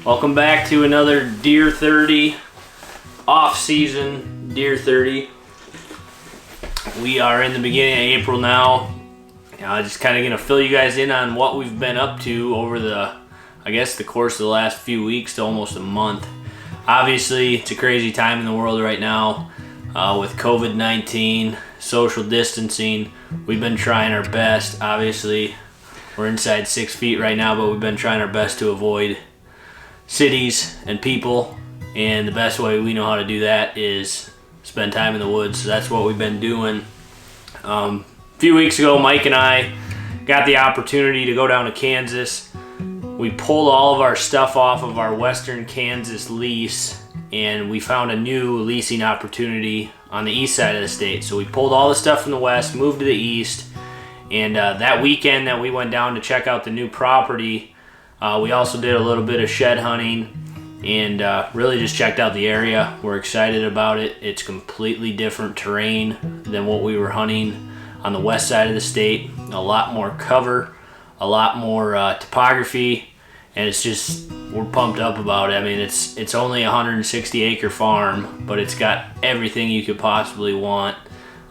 Welcome back to another Deer 30 off-season Deer 30. We are in the beginning of April now. Just kind of gonna fill you guys in on what we've been up to over the course of the last few weeks to almost a month. Obviously, it's a crazy time in the world right now with COVID-19, social distancing. We've been trying our best. Obviously, we're inside 6 feet right now, but we've been trying our best to avoid cities and people, and the best way we know how to do that is spend time in the woods. So that's what we've been doing. A few weeks ago, Mike and I got the opportunity to go down to Kansas. We pulled all of our stuff off of our western Kansas lease, and we found a new leasing opportunity on the east side of the state. So we pulled all the stuff from the west, moved to the east, and that weekend that we went down to check out the new property, we also did a little bit of shed hunting and really just checked out the area. We're excited about it. It's completely different terrain than what we were hunting on the west side of the state. A lot more cover, a lot more topography, and it's just, we're pumped up about it. I mean, it's only a 160-acre farm, but it's got everything you could possibly want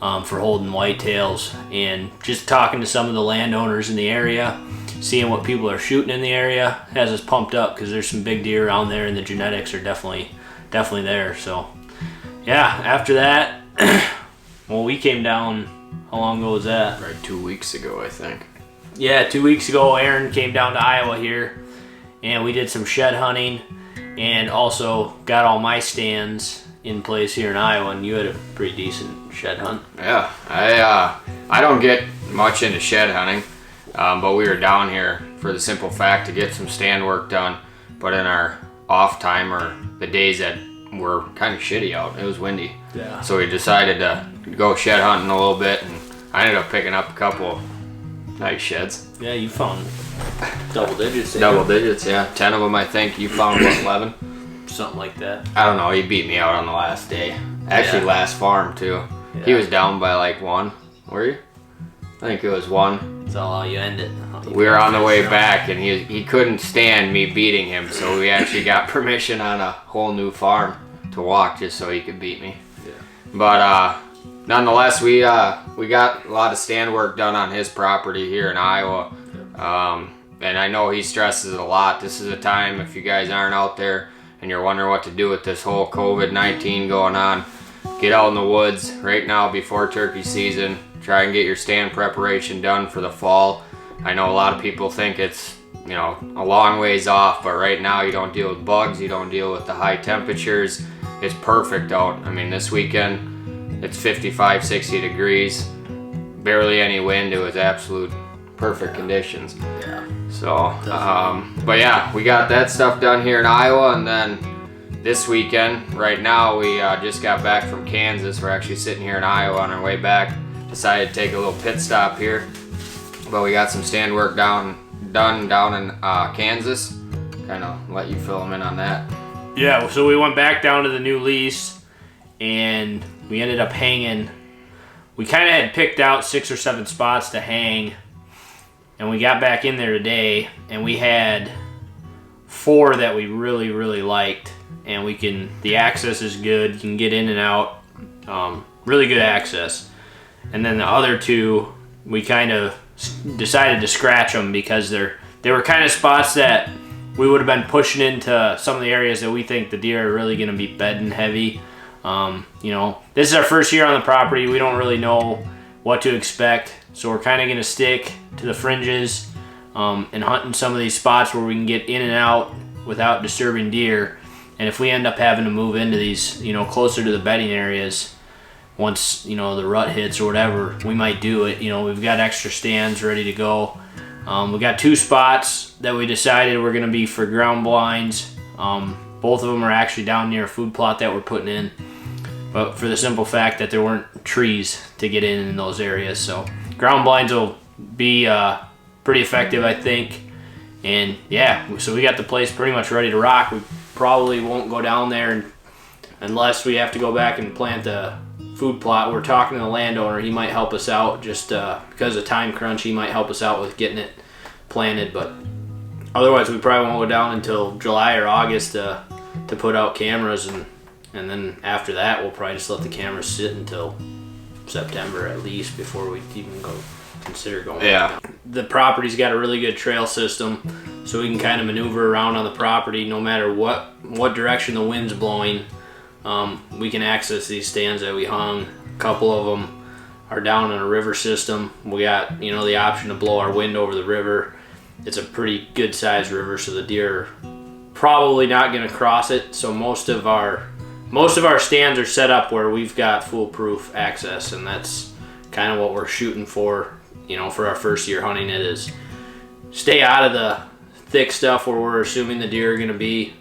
for holding whitetails. And just talking to some of the landowners in the area, seeing what people are shooting in the area has us pumped up, because there's some big deer around there and the genetics are definitely there. So yeah, after that, well, we came down, how long ago was that? Right, 2 weeks ago, I think. Yeah, 2 weeks ago, Aaron came down to Iowa here, and we did some shed hunting, and also got all my stands in place here in Iowa, and you had a pretty decent shed hunt. Yeah, I don't get much into shed hunting, but we were down here for the simple fact to get some stand work done. But in our off time, or the days that were kind of shitty out, it was windy. Yeah. So we decided to go shed hunting a little bit, and I ended up picking up a couple nice sheds. Yeah, you found double digits. Double digits, yeah. 10 of them, I think. You found what, 11? Something like that. I don't know. He beat me out on the last day. Actually, Yeah. last farm too. Yeah. He was down by like 1. Were you? I think it was 1. That's all how you end it. We were on the way back, and he couldn't stand me beating him, so we actually got permission on a whole new farm to walk just so he could beat me. Yeah. But nonetheless, we got a lot of stand work done on his property here in Iowa. And I know he stresses it a lot. This is a time, if you guys aren't out there and you're wondering what to do with this whole COVID-19 going on, get out in the woods right now before turkey season. Try and get your stand preparation done for the fall. I know a lot of people think it's, a long ways off, but right now you don't deal with bugs, you don't deal with the high temperatures. It's perfect out. I mean, this weekend it's 55, 60 degrees, barely any wind. It was absolute perfect conditions. Yeah. So, but yeah, we got that stuff done here in Iowa, and then this weekend, right now, we just got back from Kansas. We're actually sitting here in Iowa on our way back. Decided to take a little pit stop here, but we got some stand work done down in Kansas. Kind of let you fill them in on that. Yeah, so we went back down to the new lease, and we ended up hanging. We kind of had picked out 6 or 7 spots to hang, and we got back in there today, and we had 4 that we really, really liked. And the access is good, you can get in and out, really good access. And then the other 2, we kind of decided to scratch them, because they were kind of spots that we would have been pushing into some of the areas that we think the deer are really going to be bedding heavy. This is our first year on the property. We don't really know what to expect, so we're kind of going to stick to the fringes and hunting some of these spots where we can get in and out without disturbing deer. And if we end up having to move into these, closer to the bedding areas, once, the rut hits or whatever, we might do it. We've got extra stands ready to go. We got 2 spots that we decided were going to be for ground blinds. Both of them are actually down near a food plot that we're putting in, but for the simple fact that there weren't trees to get in those areas. So ground blinds will be pretty effective, I think. And yeah, so we got the place pretty much ready to rock. We probably won't go down there unless we have to go back and plant the food plot. We're talking to the landowner. He might help us out just because of time crunch. He might help us out with getting it planted. But otherwise we probably won't go down until July or August to put out cameras, and then after that we'll probably just let the cameras sit until September at least before we even consider going. Yeah. The property's got a really good trail system, so we can kind of maneuver around on the property no matter what direction the wind's blowing. We can access these stands that we hung. A couple of them are down in a river system. We got the option to blow our wind over the river. It's a pretty good sized river, so the deer are probably not going to cross it. So most of our stands are set up where we've got foolproof access, and that's kind of what we're shooting for. For our first year hunting it is stay out of the thick stuff where we're assuming the deer are going to be,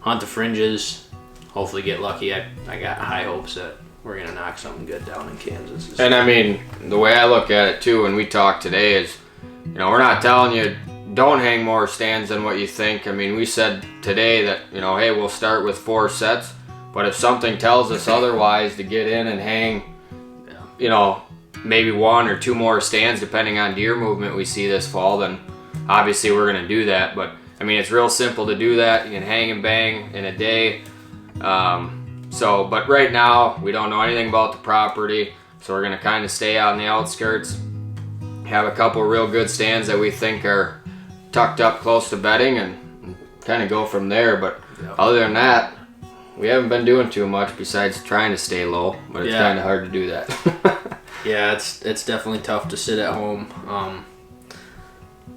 hunt the fringes, hopefully get lucky. I got high hopes that we're going to knock something good down in Kansas. And I mean, the way I look at it too when we talk today is, we're not telling you don't hang more stands than what you think. I mean, we said today that, hey, we'll start with 4 sets, but if something tells us otherwise to get in and hang, maybe 1 or 2 more stands depending on deer movement we see this fall, then obviously we're going to do that. But I mean, it's real simple to do that. You can hang and bang in a day. But right now we don't know anything about the property, so we're going to kind of stay out on the outskirts, have a couple real good stands that we think are tucked up close to bedding, and kind of go from there. But other than that, we haven't been doing too much besides trying to stay low, but it's kind of hard to do that. Yeah, it's definitely tough to sit at home.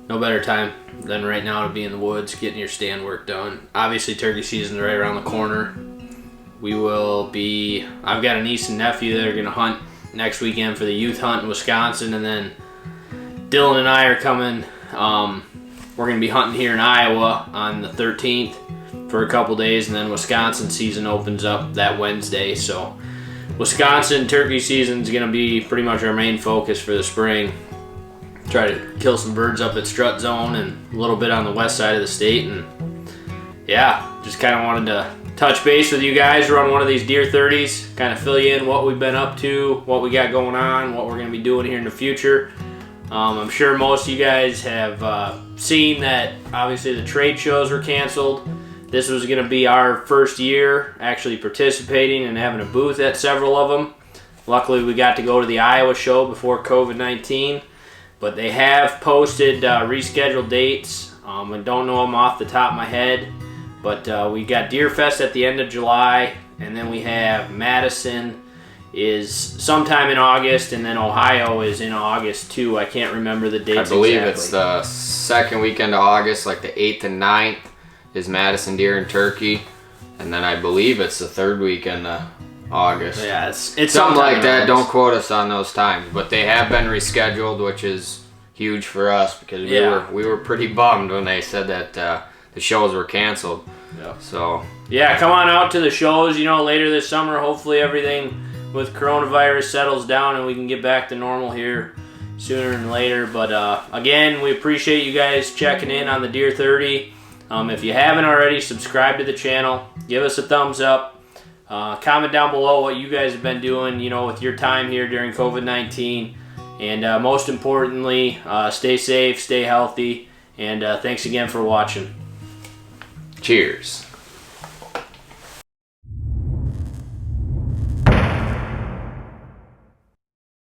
No better time than right now to be in the woods getting your stand work done. Obviously turkey season's right around the corner. I've got a niece and nephew that are going to hunt next weekend for the youth hunt in Wisconsin, and then Dylan and I are coming. We're going to be hunting here in Iowa on the 13th for a couple days, and then Wisconsin season opens up that Wednesday. So Wisconsin turkey season is going to be pretty much our main focus for the spring. Try to kill some birds up at Strut Zone and a little bit on the west side of the state. And just kind of wanted to touch base with you guys, run one of these deer 30s, kind of fill you in what we've been up to, what we got going on, what we're going to be doing here in the future. I'm sure most of you guys have seen that obviously the trade shows were canceled. This was going to be our first year actually participating and having a booth at several of them. Luckily, we got to go to the Iowa show before COVID-19, but they have posted rescheduled dates. I don't know them off the top of my head, but we got Deer Fest at the end of July, and then we have Madison is sometime in August, and then Ohio is in August too. I can't remember the dates. I believe exactly. It's the second weekend of August, like the 8th and 9th is Madison Deer and Turkey, and then I believe it's the third weekend of August. Yeah, it's something like that. Don't quote us on those times, but they have been rescheduled, which is huge for us because we were pretty bummed when they said that the shows were canceled. Yeah. So come on out to the shows. Later this summer. Hopefully everything with coronavirus settles down and we can get back to normal here sooner than later. But again, we appreciate you guys checking in on the Deer 30. If you haven't already, subscribe to the channel. Give us a thumbs up. Comment down below what you guys have been doing, with your time here during COVID-19. And most importantly, stay safe, stay healthy, and thanks again for watching. cheers.